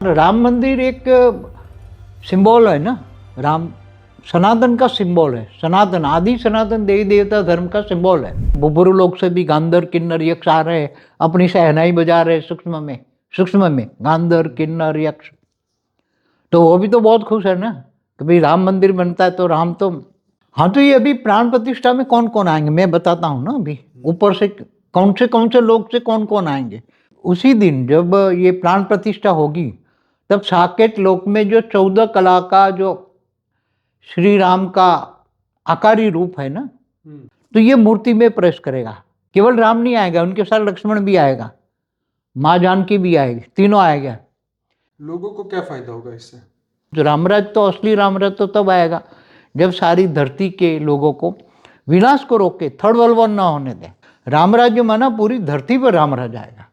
राम मंदिर एक सिंबल है ना। राम सनातन का सिंबल है। सनातन आदि सनातन देवी देवता धर्म का सिंबल है। बुबुरु लोग से भी गांधर किन्नर यक्ष आ रहे, अपनी शहनाई बजा रहे सूक्ष्म में गांधर किन्नर यक्ष। तो वो भी तो बहुत खुश है ना कि भाई राम मंदिर बनता है। तो राम तो हाँ, तो ये अभी प्राण प्रतिष्ठा में कौन कौन आएंगे मैं बताता हूँ ना। अभी ऊपर से कौन से लोग से कौन कौन आएंगे। उसी दिन जब ये प्राण प्रतिष्ठा होगी तब साकेत लोक में जो 14 कला का जो श्री राम का आकारी रूप है ना, तो ये मूर्ति में प्रवेश करेगा। केवल राम नहीं आएगा, उनके साथ लक्ष्मण भी आएगा, माँ जानकी भी आएगी, तीनों आएगा। लोगों को क्या फायदा होगा इससे? जो रामराज तो असली रामराज तो तब आएगा जब सारी धरती के लोगों को विनाश को रोक के थर्ड वर्ल्ड वॉर न होने दें। रामराज्य माना पूरी धरती पर रामराज आएगा,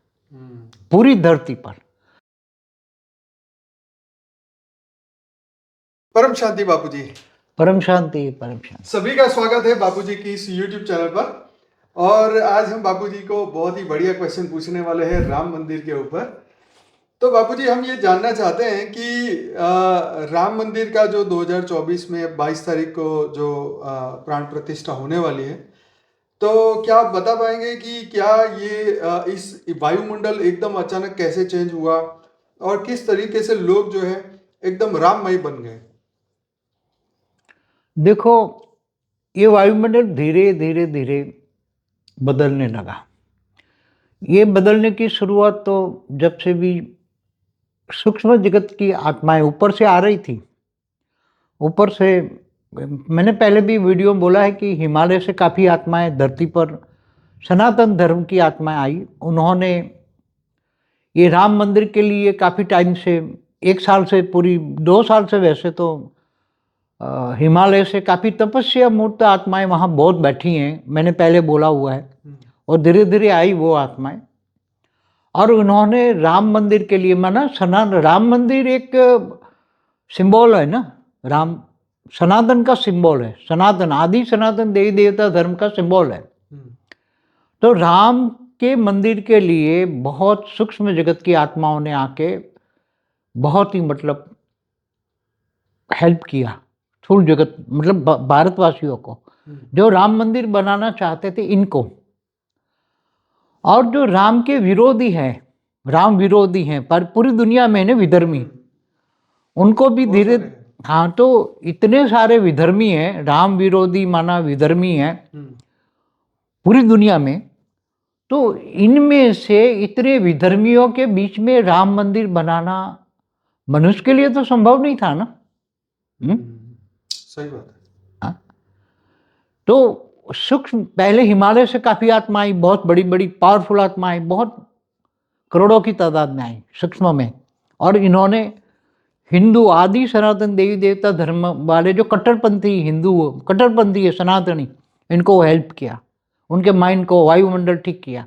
पूरी धरती पर। परम शांति बापूजी। परम शांति, परम शांति। सभी का स्वागत है बापूजी की इस YouTube चैनल पर। और आज हम बापूजी को बहुत ही बढ़िया क्वेश्चन पूछने वाले हैं राम मंदिर के ऊपर। तो बापूजी हम ये जानना चाहते हैं कि राम मंदिर का जो 2024 में 22 तारीख को जो प्राण प्रतिष्ठा होने वाली है, तो क्या आप बता पाएंगे कि क्या ये इस वायुमंडल एकदम अचानक कैसे चेंज हुआ और किस तरीके से लोग जो है एकदम राममय बन गए? देखो, ये वायुमंडल धीरे धीरे धीरे बदलने लगा। ये बदलने की शुरुआत तो जब से भी सूक्ष्म जगत की आत्माएं ऊपर से आ रही थी। ऊपर से मैंने पहले भी वीडियो में बोला है कि हिमालय से काफ़ी आत्माएं धरती पर सनातन धर्म की आत्माएं आई। उन्होंने ये राम मंदिर के लिए काफ़ी टाइम से, 1 साल से, पूरी 2 साल से वैसे तो हिमालय से काफ़ी तपस्या मूर्त आत्माएं वहाँ बहुत बैठी हैं, मैंने पहले बोला हुआ है। और धीरे धीरे आई वो आत्माएं और उन्होंने राम मंदिर के लिए माना। राम मंदिर एक सिंबल है ना। राम सनातन का सिंबल है। सनातन आदि सनातन देवी देवता धर्म का सिंबल है। तो राम के मंदिर के लिए बहुत सूक्ष्म जगत की आत्माओं ने आके बहुत ही मतलब हेल्प किया। स्थूल जगत मतलब भारतवासियों को जो राम मंदिर बनाना चाहते थे इनको। और जो राम के विरोधी हैं, राम विरोधी हैं पर पूरी दुनिया में ना विधर्मी, उनको भी धीरे, हाँ, तो इतने सारे विधर्मी हैं, राम विरोधी माना विधर्मी हैं पूरी दुनिया में। तो इनमें से इतने विधर्मियों के बीच में राम मंदिर बनाना मनुष्य के लिए तो संभव नहीं था ना। सही बात है। हाँ? तो सूक्ष्म पहले हिमालय से काफ़ी आत्माएं, बहुत बड़ी बड़ी पावरफुल आत्माएं, बहुत करोड़ों की तादाद में आई सूक्ष्म में। और इन्होंने हिंदू आदि सनातन देवी देवता धर्म वाले जो कट्टरपंथी हिंदू, कट्टरपंथी है सनातनी, इनको हेल्प किया, उनके माइंड को, वायुमंडल ठीक किया।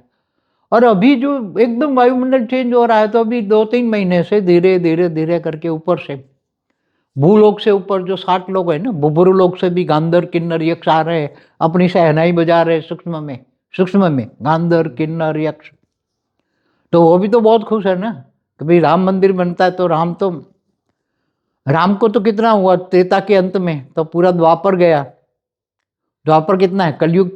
और अभी जो एकदम वायुमंडल चेंज हो रहा है, तो अभी 2-3 महीने से धीरे धीरे धीरे करके ऊपर से भूलोक से ऊपर जो 60 लोग हैं ना, बुबुरु लोग से भी गांधर किन्नर यक्ष आ रहे, अपनी शहनाई बजा रहे सूक्ष्म में गांधर किन्नर यक्ष। तो वो भी तो बहुत खुश है ना कि भाई राम मंदिर बनता है। तो राम को तो कितना हुआ त्रेता के अंत में, तो पूरा द्वापर गया। द्वापर कितना है, कलयुग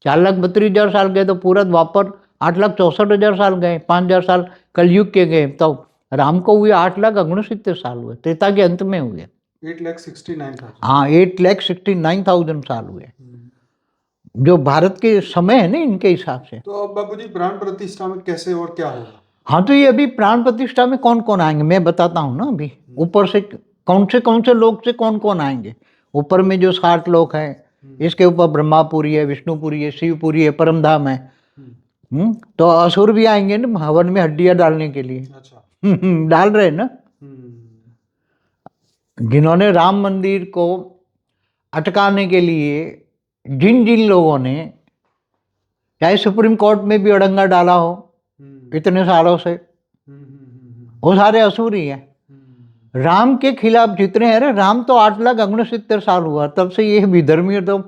4,32,000 साल गए, तो पूरा द्वापर 8,64,000 साल गए, 5,000 साल कलयुग के गए। तो राम को हुए 8,69,000 साल हुए, त्रेता के अंत में हुए 8,69,000। हाँ, 8,69,000 साल हुए, जो भारत के समय है ना इनके हिसाब से। तो अब बापूजी प्राण प्रतिष्ठा में कैसे और क्या होगा? हाँ, तो ये अभी प्राण प्रतिष्ठा में कौन कौन आएंगे मैं बताता हूँ ना। अभी ऊपर से कौन से लोग से कौन कौन आएंगे। ऊपर में जो 60 लोग हैं, इसके ऊपर ब्रह्मापुरी है, विष्णुपुरी है, शिवपुरी है, परमधाम है। तो असुर भी आएंगे ना हवन में हड्डियां डालने के लिए। अच्छा। डाल रहे ना। जिन्होंने राम मंदिर को अटकाने के लिए जिन जिन लोगों ने, चाहे सुप्रीम कोर्ट में भी अड़ंगा डाला हो इतने सालों से, वो सारे असुर ही हैं। राम के खिलाफ जितने हैं, राम तो 8,69,000 साल हुआ, तब से ये विधर्मी तो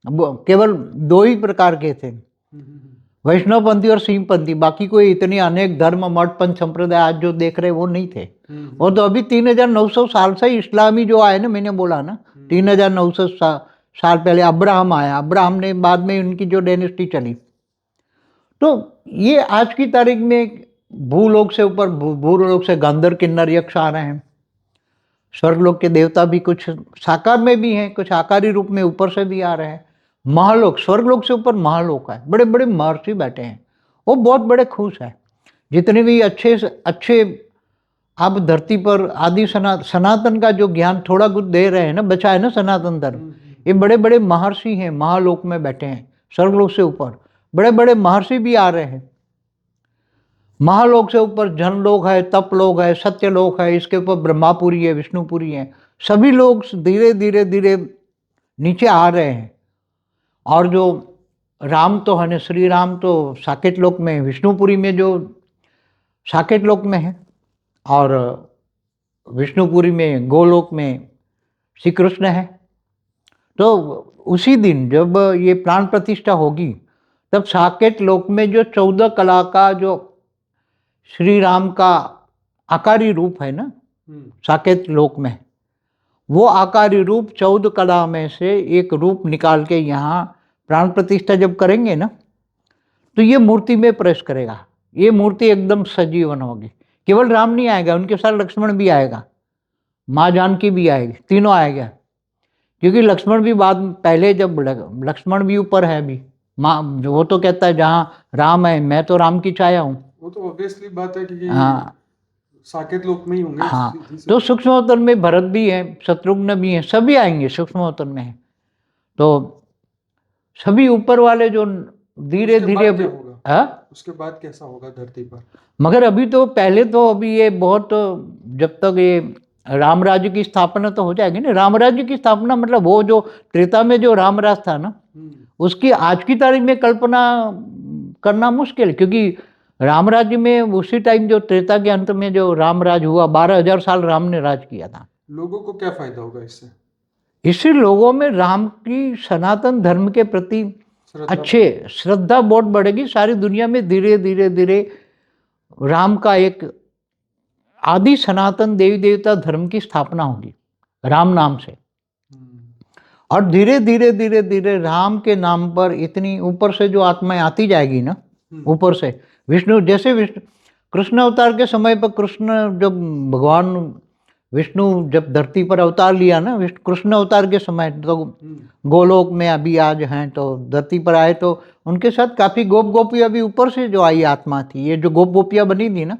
केवल 2 ही प्रकार के थे। वैष्णवपंथी और सिंहपंथी, बाकी कोई इतनी अनेक धर्म मठ पंथ संप्रदाय आज जो देख रहे हैं वो नहीं थे। वो तो अभी 3900 साल से इस्लामी जो आए ना, मैंने बोला ना 3900 साल पहले अब्राहम आया, अब्राहम ने बाद में उनकी जो डायनेस्टी चली। तो ये आज की तारीख में भूलोक से ऊपर भूलोक से गंधर्व किन्नर यक्ष आ रहे हैं। स्वर्गलोक के देवता भी कुछ साकार में भी हैं, कुछ आकारी रूप में ऊपर से भी आ रहे हैं। महालोक, स्वर्गलोक से ऊपर महालोक है, बड़े बड़े महर्षि बैठे हैं, वो बहुत बड़े खुश हैं। जितने भी अच्छे से अच्छे आप धरती पर आदि सनातन का जो ज्ञान थोड़ा कुछ दे रहे हैं ना, बचा है ना सनातन धर्म, ये बड़े बड़े महर्षि हैं, महालोक में बैठे हैं, स्वर्गलोक से ऊपर बड़े बड़े महर्षि भी आ रहे हैं। महालोक से ऊपर जनलोक है, तपलोक है, सत्यलोक है, इसके ऊपर ब्रह्मापुरी है, विष्णुपुरी है, सभी लोग धीरे धीरे धीरे नीचे आ रहे हैं। और जो राम तो है, श्री राम तो साकेत लोक में, विष्णुपुरी में जो साकेत लोक में है, और विष्णुपुरी में गोलोक में श्री कृष्ण है। तो उसी दिन जब ये प्राण प्रतिष्ठा होगी, तब साकेत लोक में जो 14 कला का जो श्री राम का आकारी रूप है ना, साकेत लोक में, वो आकारी रूप 14 कला में से एक रूप निकाल के यहाँ प्राण प्रतिष्ठा जब करेंगे ना, तो ये मूर्ति में प्रवेश करेगा। ये मूर्ति एकदम सजीवन होगी। केवल राम नहीं आएगा, उनके साथ लक्ष्मण भी आएगा, माँ जानकी भी आएगी, तीनों आएगा। क्योंकि लक्ष्मण भी बाद में, पहले जब लक्ष्मण भी ऊपर है अभी, माँ वो तो कहता है जहाँ राम है मैं तो राम की छाया हूँ। वो तो ऑब्वियसली बात है कि हाँ साकेत लोक में ही होंगे। हाँ, तो सूक्ष्म अवतार में भरत भी है, शत्रुघ्न भी है, सभी आएंगे सूक्ष्म अवतार में है। तो सभी ऊपर वाले जो धीरे धीरे उसके बाद कैसा होगा धरती पर? मगर अभी तो पहले तो अभी ये बहुत, जब तक ये राम राज्य की स्थापना तो हो जाएगी ना। राम राज्य की स्थापना मतलब वो जो त्रेता में जो राम राज था ना, उसकी आज की तारीख में कल्पना करना मुश्किल है। क्योंकि राम राज्य में उसी टाइम जो त्रेता के अंत में जो राम राज हुआ, 12,000 साल राम ने राज किया था। लोगों को क्या फायदा होगा इससे? इससे लोगों में राम की सनातन धर्म के प्रति अच्छे श्रद्धा बहुत बढ़ेगी। सारी दुनिया में धीरे धीरे धीरे राम का एक आदि सनातन देवी देवता धर्म की स्थापना होगी राम नाम से। और धीरे धीरे धीरे धीरे राम के नाम पर इतनी ऊपर से जो आत्माएं आती जाएगी ना, ऊपर से विष्णु, जैसे विष्णु कृष्ण अवतार के समय पर, कृष्ण जब भगवान विष्णु जब धरती पर अवतार लिया ना, कृष्ण अवतार के समय, तो गोलोक में अभी आज हैं, तो धरती पर आए तो उनके साथ काफ़ी गोप गोपियाँ भी ऊपर से जो आई आत्मा थी। ये जो गोप गोपियाँ बनी थी ना,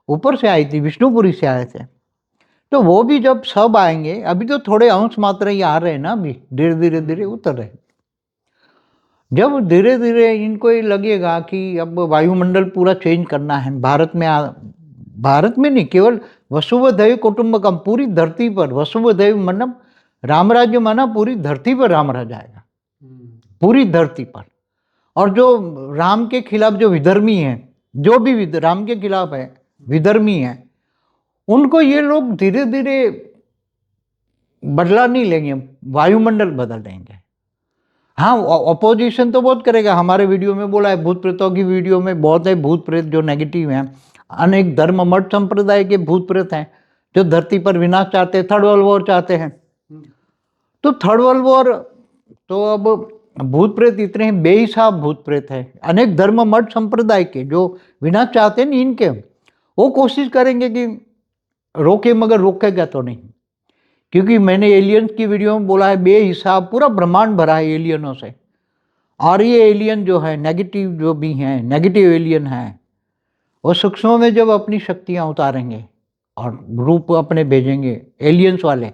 ऊपर से आई थी, विष्णुपुरी से आए थे। तो वो भी जब सब आएंगे, अभी तो थोड़े अंश मात्र ही आ रहे हैं ना, अभी धीरे धीरे धीरे उतर रहे। जब धीरे धीरे इनको ये लगेगा कि अब वायुमंडल पूरा चेंज करना है, भारत में नहीं, केवल वसुवैव कुटुंबकम, पूरी धरती पर वसुवैव मतलब राम राज्य माना पूरी धरती पर राम राज आएगा, पूरी धरती पर। और जो राम के खिलाफ जो विधर्मी हैं, जो भी राम के खिलाफ है विधर्मी हैं, उनको ये लोग धीरे धीरे बदला नहीं लेंगे, वायुमंडल बदल देंगे। हाँ, अपोजिशन तो बहुत करेगा। हमारे वीडियो में बोला है, भूत प्रेतों की वीडियो में बहुत है, भूत प्रेत जो नेगेटिव हैं, अनेक धर्म मठ संप्रदाय के भूत प्रेत हैं जो धरती पर विनाश चाहते हैं, थर्ड वर्ल्ड वॉर चाहते हैं। तो थर्ड वर्ल्ड वॉर, तो अब भूत प्रेत इतने हैं, बेहिसाब भूत प्रेत है, अनेक धर्म मठ संप्रदाय के जो विनाश चाहते हैं, इनके वो कोशिश करेंगे कि रोके, मगर रोकेगा तो नहीं। क्योंकि मैंने एलियंस की वीडियो में बोला है, बेहिसाब पूरा ब्रह्मांड भरा है एलियनों से। और ये एलियन जो है नेगेटिव, जो भी हैं नेगेटिव एलियन हैं, वो सूक्ष्म में जब अपनी शक्तियां उतारेंगे और रूप अपने भेजेंगे एलियंस वाले,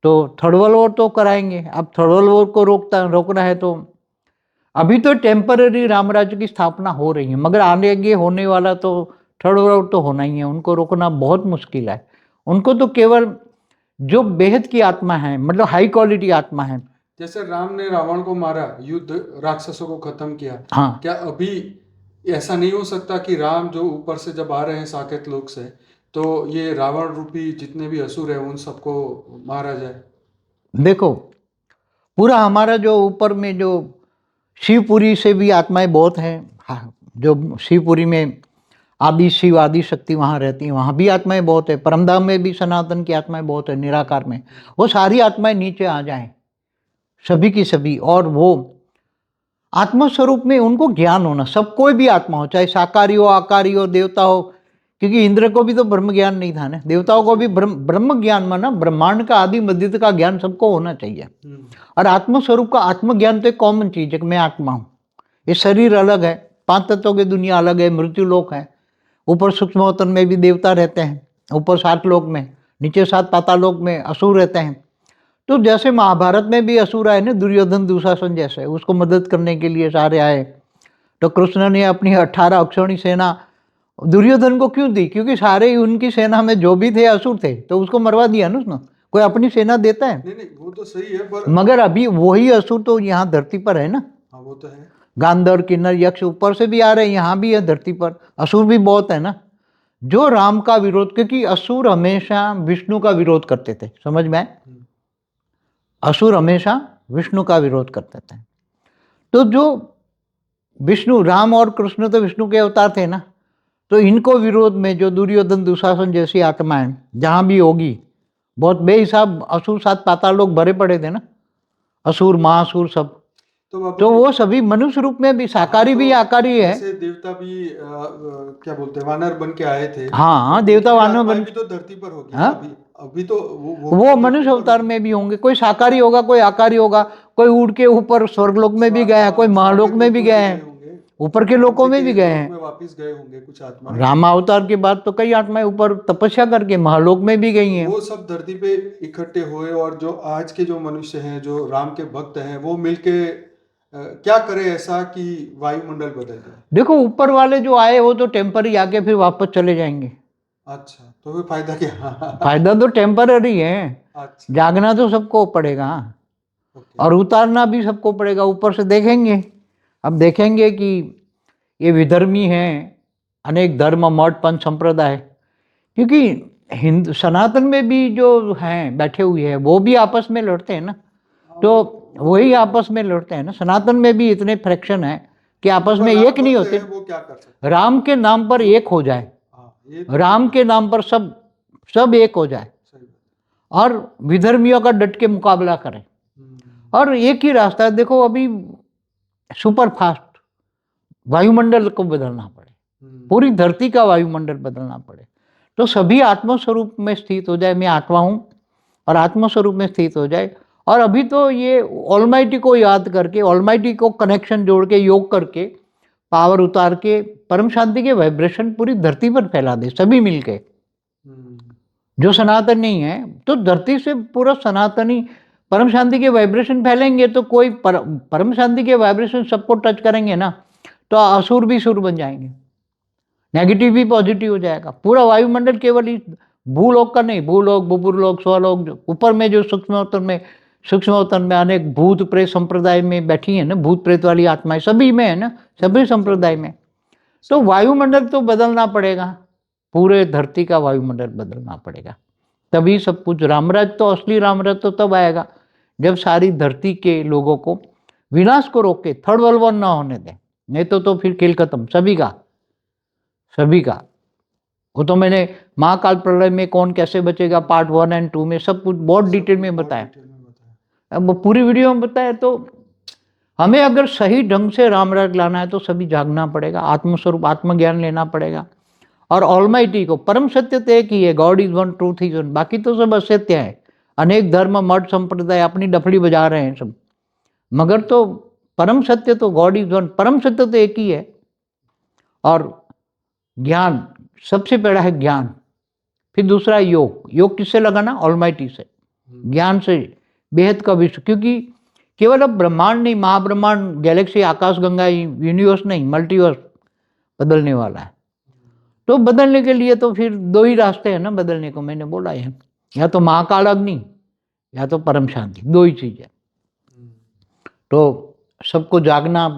तो थर्ड वर्ल्ड वॉर तो कराएंगे। अब थर्ड वर्ल्ड वॉर को रोकना है तो अभी तो टेम्पररी रामराज्य की स्थापना हो रही है, मगर आगे होने वाला तो थर्ड वर्ल्ड वॉर तो होना ही है। उनको रोकना बहुत मुश्किल है। उनको तो केवल जो बेहद की आत्मा है, मतलब हाई क्वालिटी आत्मा है, जैसे राम ने रावण को मारा, युद्ध राक्षसों को खत्म किया, हाँ, क्या अभी ऐसा नहीं हो सकता कि राम जो ऊपर से जब आ रहे हैं साकेत लोक से, तो ये रावण रूपी जितने भी असुर हैं उन सबको मारा जाए? देखो पूरा हमारा जो ऊपर में जो शिवपुरी से भी आत्माएं बहुत हैं। हाँ, जो शिवपुरी में आदि शिव आदि शक्ति वहाँ रहती हैं, वहाँ भी आत्माएं बहुत है। परमधाम में भी सनातन की आत्माएं बहुत है, निराकार में। वो सारी आत्माएं नीचे आ जाएं, सभी की सभी, और वो आत्मा स्वरूप में उनको ज्ञान होना, सब कोई भी आत्मा हो, चाहे साकारी हो, आकारी हो, देवता हो, क्योंकि इंद्र को भी तो ब्रह्म ज्ञान नहीं था ना, देवताओं को भी ब्रह्म ज्ञान माना, ब्रह्मांड का आदि मध्य का ज्ञान सबको होना चाहिए। और आत्म स्वरूप का आत्मज्ञान तो एक कॉमन चीज है कि मैं आत्मा हूँ। ये शरीर अलग है, 5 तत्वों की दुनिया अलग है, मृत्यु लोक है, ऊपर सूक्ष्मवतन में भी देवता रहते हैं, ऊपर 7 लोक में, नीचे 7 पाताल लोक में असुर रहते हैं। तो जैसे महाभारत में भी असुर आए ना, दुर्योधन दुशासन जैसे, उसको मदद करने के लिए सारे आए। तो कृष्ण ने अपनी 18 अक्षौणी सेना दुर्योधन को क्यों दी? क्योंकि सारे उनकी सेना में जो भी थे असुर थे, तो उसको मरवा दिया ना उसने। कोई अपनी सेना देता है? नहीं नहीं, वो तो सही है, पर मगर अभी वही असुर तो यहाँ धरती पर है ना। हाँ वो तो है। गांधर किन्नर यक्ष ऊपर से भी आ रहे हैं, यहाँ भी है धरती पर, असुर भी बहुत है ना, जो राम का विरोध, क्योंकि असुर हमेशा विष्णु का विरोध करते थे, समझ में आए? असुर हमेशा विष्णु का विरोध करते थे। तो जो विष्णु, राम और कृष्ण तो विष्णु के अवतार थे ना, तो इनको विरोध में जो दुर्योधन दुशासन जैसी आत्माएं जहां भी होगी, बहुत बेहिसाब असुर 7 पाताल लोग भरे पड़े थे ना, असुर महासुर सब। तो वो सभी मनुष्य रूप में भी, साकारी भी आकारी है। ऐसे देवता भी क्या बोलते हैं, वानर बन के आए थे। हाँ, देवता वानर बन भी तो धरती पर होगी। हाँ? अभी तो वो मनुष्य अवतार में भी होंगे, कोई साकारी होगा, कोई आकारी होगा, कोई उड़ के ऊपर स्वर्गलोक में भी गया है, कोई महालोक में भी गया है, ऊपर के लोकों में भी गए हैं। वापस गए होंगे कुछ आत्मा। राम अवतार के बाद तो कई आत्माएं ऊपर तपस्या करके महालोक में भी गई हैं। वो सब धरती पे इकट्ठे हुए, और जो आज के जो मनुष्य हैं, जो राम के भक्त हैं, वो मिलके क्या करे ऐसा कि वायुमंडल बदल जाए? देखो, ऊपर वाले जो आए वो तो टेम्पररी आके फिर वापस चले जाएंगे। अच्छा, तो फिर फायदा क्या? फायदा तो टेम्पररी है। अच्छा, जागना तो सबको पड़ेगा और उतारना भी सबको पड़ेगा। ऊपर से देखेंगे, अब देखेंगे कि ये विधर्मी हैं, अनेक धर्म मठ पंथ संप्रदाय, क्योंकि हिंदू सनातन में भी जो हैं बैठे हुए हैं वो भी आपस में लड़ते हैं ना, तो वही आपस में लड़ते हैं ना। सनातन में भी इतने फ्रैक्शन है कि आपस में एक नहीं होते। वो क्या कर सकते? राम के नाम पर एक हो जाए, राम के नाम पर सब एक हो जाए, और विधर्मियों का डट के मुकाबला करें। और एक ही रास्ता है, देखो अभी सुपर फास्ट वायुमंडल को बदलना पड़े, पूरी धरती का वायुमंडल बदलना पड़े, तो सभी आत्मस्वरूप में स्थित हो जाए, मैं आत्मा हूँ, और आत्मस्वरूप में स्थित हो जाए। और अभी तो ये ऑलमाइटी को याद करके, ऑलमाइटी को कनेक्शन जोड़ के, योग करके, पावर उतार के परम शांति के वाइब्रेशन पूरी धरती पर फैला दे सभी मिलके। जो सनातन नहीं है, तो धरती से पूरा सनातनी परम शांति के वाइब्रेशन फैलेंगे, तो कोई परम शांति के वाइब्रेशन सबको टच करेंगे ना, तो असुर भी सुर बन जाएंगे, नेगेटिव भी पॉजिटिव हो जाएगा। पूरा वायुमंडल केवल इस भूलोक का नहीं, भूलोक, बुपुरलोक, स्वलोक, ऊपर में जो सूक्ष्मवतन में अनेक भूत प्रेत संप्रदाय में बैठी है ना, भूत प्रेत वाली आत्माएं सभी में है ना, सभी संप्रदाय में। तो वायुमंडल तो बदलना पड़ेगा, पूरे धरती का वायुमंडल बदलना पड़ेगा, तभी सब कुछ। रामराज तो, असली रामराज तो तब आएगा जब सारी धरती के लोगों को विनाश को रोक के थर्ड वर्ल्ड वॉर ना होने दें, नहीं तो फिर खेल खत्म सभी का। वो तो मैंने महाकाल प्रलय में कौन कैसे बचेगा पार्ट 1 और 2 में सब कुछ बहुत डिटेल में बताया। अब पूरी वीडियो में बताया। तो हमें अगर सही ढंग से रामराज लाना है तो सभी जागना पड़ेगा, आत्मस्वरूप आत्मज्ञान लेना पड़ेगा, और ऑलमाइटी को, परम सत्य तो एक ही है, God is one, truth is one, बाकी तो सब असत्य है। अनेक धर्म मठ संप्रदाय अपनी डफड़ी बजा रहे हैं सब, मगर तो परम सत्य तो गॉड इज वन, परम सत्य तो एक ही है। और ज्ञान सबसे पहला है ज्ञान, फिर दूसरा योग। योग किससे लगाना? ऑलमाइटी से, ज्ञान से बेहद का विश्व, क्योंकि केवल अब ब्रह्मांड नहीं, महाब्रह्मांड, गैलेक्सी, आकाश गंगा, यूनिवर्स नहीं, मल्टीवर्स बदलने वाला है। तो बदलने के लिए तो फिर 2 ही रास्ते हैं ना बदलने को, मैंने बोला है, या तो महाकाल अग्नि या तो परम शांति, 2 ही चीज है। तो सबको जागना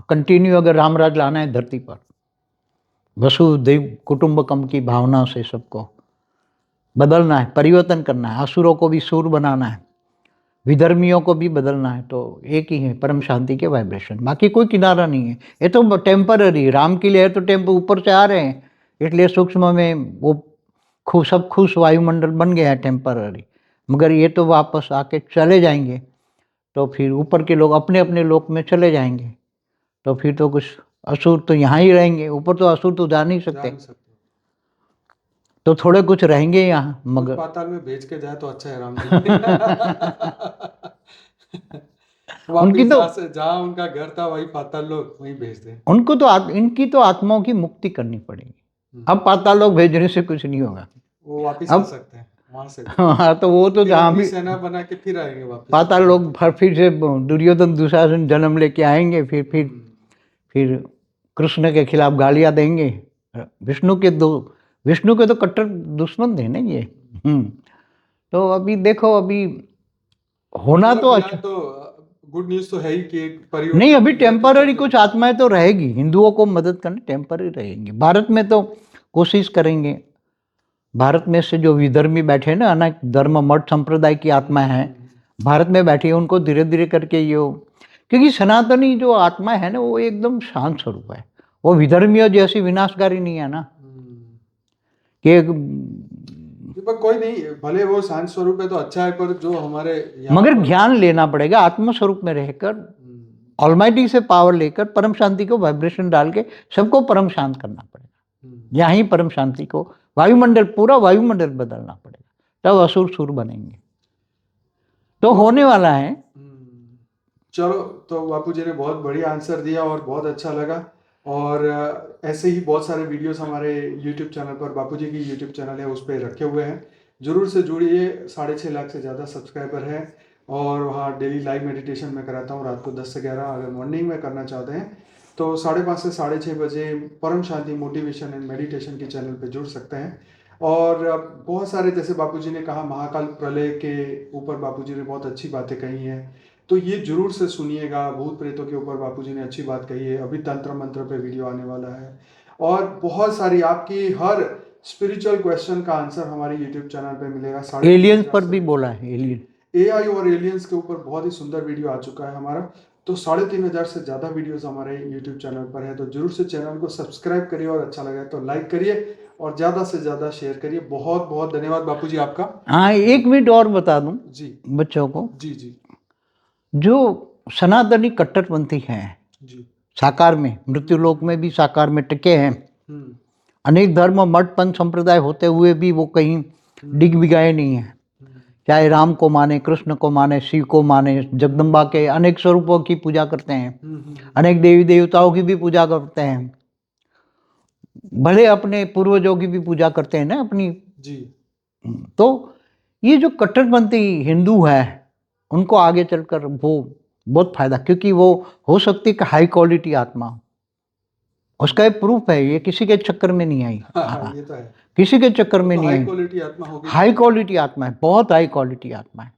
कंटिन्यू, अगर रामराज लाना है धरती पर, वसुधैव कुटुंबकम की भावना से सबको बदलना है, परिवर्तन करना है, असुरों को भी सूर बनाना है, विधर्मियों को भी बदलना है तो एक ही है, परम शांति के वाइब्रेशन, बाकी कोई किनारा नहीं है। ये तो टेम्पररी, राम के लिए है तो टेम्पो ऊपर से आ रहे हैं, इसलिए सूक्ष्म में वो सब खुश वायुमंडल बन गया है टेम्पररी, मगर ये तो वापस आके चले जाएंगे, तो फिर ऊपर के लोग अपने अपने लोक में चले जाएंगे, तो फिर तो कुछ असुर तो यहाँ ही रहेंगे, ऊपर तो असुर तो जा नहीं सकते, जान सकते हो। तो थोड़े कुछ रहेंगे यहाँ कुछ मगर पाताल में भेज के जाए तो अच्छा है राम जी। उनकी वापिस तो जहाँ उनका घर था वही पाताल लोग वहीं भेज दें। उनको तो इनकी तो आत्माओं की मुक्ति करनी पड़ेगी। अब पाताल लोग भेजने से कुछ नहीं होगा। वो वापिस आ अब सकते हैं वहां से, हाँ, तो वो तो फिर जहाँ अपनी भी सेना बना के फिर आएंगे वापिस। पाताल लोग फिर से दुर्योधन दुशासन जन्म लेके आएंगे, फिर कृष्ण के खिलाफ गालियां देंगे। विष्णु के तो कट्टर दुश्मन थे ना ये। तो अभी देखो, अभी होना चलो तो फिलहाल अच्छा तो गुड न्यूज तो है ही कि एक परिवर्तन नहीं, अभी दुनिया के टेम्पररी चलते कुछ आत्माएं तो रहेगी, हिंदुओं को मदद करने टेम्पररी रहेंगी। भारत में तो कोशिश करेंगे, भारत में से जो विधर्मी बैठे ना, अनेक धर्म मठ संप्रदाय की आत्माएं हैं भारत में बैठी है, उनको धीरे धीरे करके ये क्योंकि सनातनी जो आत्मा है ना वो एकदम शांत स्वरूप है, वो विधर्मियों जैसी विनाशकारी नहीं है ना कि पर कोई नहीं, भले वो शांत स्वरूप है तो अच्छा है, पर जो हमारे यहाँ मगर पर ज्ञान लेना पड़ेगा, आत्म स्वरूप में रहकर ऑलमाइटी से पावर लेकर परम शांति को वाइब्रेशन डाल के सबको परम शांत करना पड़ेगा। यहाँ ही परम शांति को वायुमंडल, पूरा वायुमंडल बदलना पड़ेगा, तब असुर सुर बनेंगे, तो होने वाला है। चलो, तो बापू जी ने बहुत बढ़िया आंसर दिया और बहुत अच्छा लगा। और ऐसे ही बहुत सारे वीडियोस हमारे YouTube चैनल पर, बापू जी की YouTube चैनल है उस पर रखे हुए हैं, जरूर से जुड़िए। 6.5 लाख से ज़्यादा सब्सक्राइबर हैं और वहाँ डेली लाइव मेडिटेशन में कराता हूँ रात को 10 से 11। अगर मॉर्निंग में करना चाहते हैं तो 5:30 से 6:30 बजे परम शांति मोटिवेशन एंड मेडिटेशन के चैनल पर जुड़ सकते हैं। और बहुत सारे, जैसे बापू जी ने कहा महाकाल प्रलय के ऊपर बापू जी ने बहुत अच्छी बातें कही हैं, तो ये जरूर से सुनिएगा। भूत प्रेतों के ऊपर बापू जी ने अच्छी बात कही है, अभी तंत्र मंत्र पे वीडियो आने वाला है, और बहुत सारी आपकी हर स्पिरिचुअल क्वेश्चन का आंसर हमारे यूट्यूब चैनल पे मिलेगा। एलियंस पर भी बोला है, एलियन AI और एलियंस के ऊपर बहुत ही सुंदर वीडियो आ चुका है हमारा, तो 3,500 से ज़्यादा वीडियोस हमारे यूट्यूब चैनल पर है, तो जरूर से चैनल को सब्सक्राइब करिए और अच्छा लगे तो लाइक करिए और ज़्यादा से ज़्यादा शेयर करिए। बहुत बहुत धन्यवाद बापू जी आपका। हाँ, एक मिनट और बता दूं जी बच्चों को, जी जी जो सनातनी कट्टरपंथी हैं जी साकार में, मृत्युलोक में भी साकार में टिके हैं, हम्म अनेक धर्म मठ पंथ संप्रदाय होते हुए भी वो कहीं डिग भी गए नहीं है, चाहे राम को माने, कृष्ण को माने, शिव को माने, जगदम्बा के अनेक स्वरूपों की पूजा करते हैं, अनेक देवी देवताओं की भी पूजा करते हैं, भले अपने पूर्वजों की भी पूजा करते हैं ना अपनी जी। तो ये जो कट्टरपंथी हिंदू है उनको आगे चलकर वो बहुत फायदा, क्योंकि वो हो सकती है हाई क्वालिटी आत्मा हो, उसका एक प्रूफ है, ये किसी के चक्कर में नहीं आई। हाँ, ये तो है। किसी के चक्कर में तो नहीं हाई आई, क्वालिटी आत्मा होगी, हाई क्वालिटी आत्मा है, बहुत हाई क्वालिटी आत्मा है,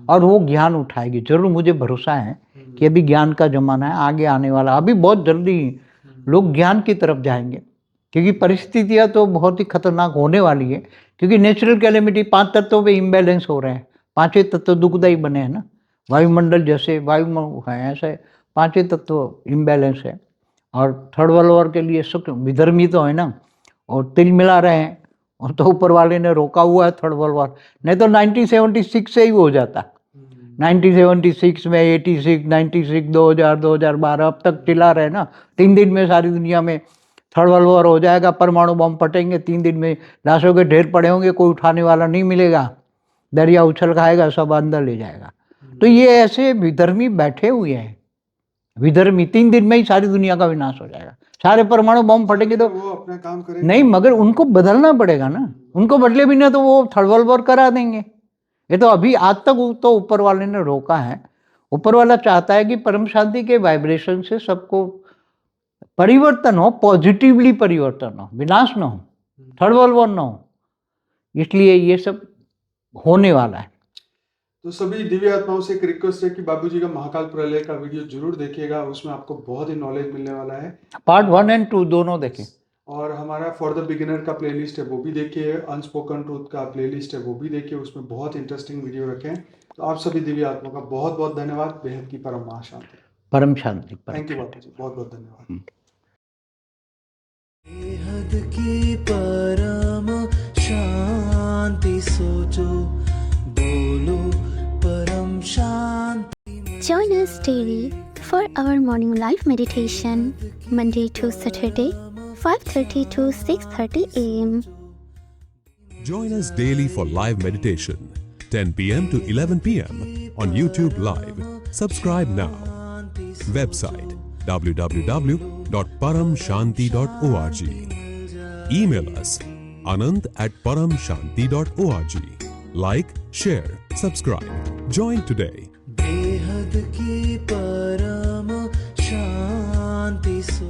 और वो ज्ञान उठाएगी जरूर। मुझे भरोसा है कि अभी ज्ञान का जमाना है, आगे आने वाला, अभी बहुत जल्दी लोग ज्ञान की तरफ जाएंगे, क्योंकि परिस्थितियां तो बहुत ही खतरनाक होने वाली है, क्योंकि नेचुरल कैलेमिटी 5 तत्वों पे इम्बैलेंस हो रहे हैं, 5 तत्व दुखदायी बने हैं ना, वायुमंडल जैसे वायु है ऐसे 5 तत्व इम्बैलेंस है, और थर्ड वर्ल्ड वॉर के लिए सुख विधर्मी तो है ना, और तिल मिला रहे हैं, और तो ऊपर वाले ने रोका हुआ है थर्ड वर्ल्ड वॉर, नहीं तो 1976 से ही हो जाता। 1976 में 86, 96, 2000, 2012 अब तक चिल्ला रहे ना, 3 दिन में सारी दुनिया में थर्ड वर्ल्ड वॉर हो जाएगा, परमाणु बम फटेंगे 3 दिन में, लाशों के ढेर पड़े होंगे, कोई उठाने वाला नहीं मिलेगा, दरिया उछल खाएगा, सब अंदर ले जाएगा। तो ये ऐसे विधर्मी बैठे हुए हैं, विधर्मी 3 दिन में ही सारी दुनिया का विनाश हो जाएगा, सारे परमाणु बम फटेंगे तो वो अपना काम करेंगे नहीं, मगर उनको बदलना पड़ेगा ना, उनको बदले बिना तो वो थर्ड वर्ल्ड वॉर करा देंगे। ये तो अभी आज तक तो ऊपर वाले ने रोका है, ऊपर वाला चाहता है कि परम शांति के वाइब्रेशन से सबको परिवर्तन हो, पॉजिटिवली परिवर्तन हो, विनाश ना हो, थर्ड वर्ल्ड वॉर ना हो, इसलिए ये सब होने वाला है। तो सभी दिव्य आत्माओं से एक रिक्वेस्ट है कि बाबूजी का महाकाल प्रलय का वीडियो जरूर देखिएगा, उसमें आपको बहुत ही नॉलेज मिलने वाला है। पार्ट 1 और 2 दोनों देखें। और हमारा फॉर द बिगिनर का प्लेलिस्ट है वो भी देखिए, अनस्पोकन ट्रूथ का प्लेलिस्ट है वो भी देखिए, उसमें बहुत इंटरेस्टिंग वीडियो रखे हैं। तो आप सभी दिव्य आत्मा का बहुत बहुत धन्यवाद। बेहद की परम महाशांति। परम शांति, परम थैंक यू शांति। बापू जी, बहुत बहुत धन्यवाद। बेहद की परम शांति सोचो, बोलो परम शांति। Join us daily for our morning live meditation, Monday to Saturday, 5:30 to 6:30 a.m. Join us daily for live meditation, 10 p.m. to 11 p.m. on YouTube Live. Subscribe now. Website www.paramshanti.org. Email us anant@paramshanti.org. Like, share, subscribe. Join today. बेहद की परम शांति सो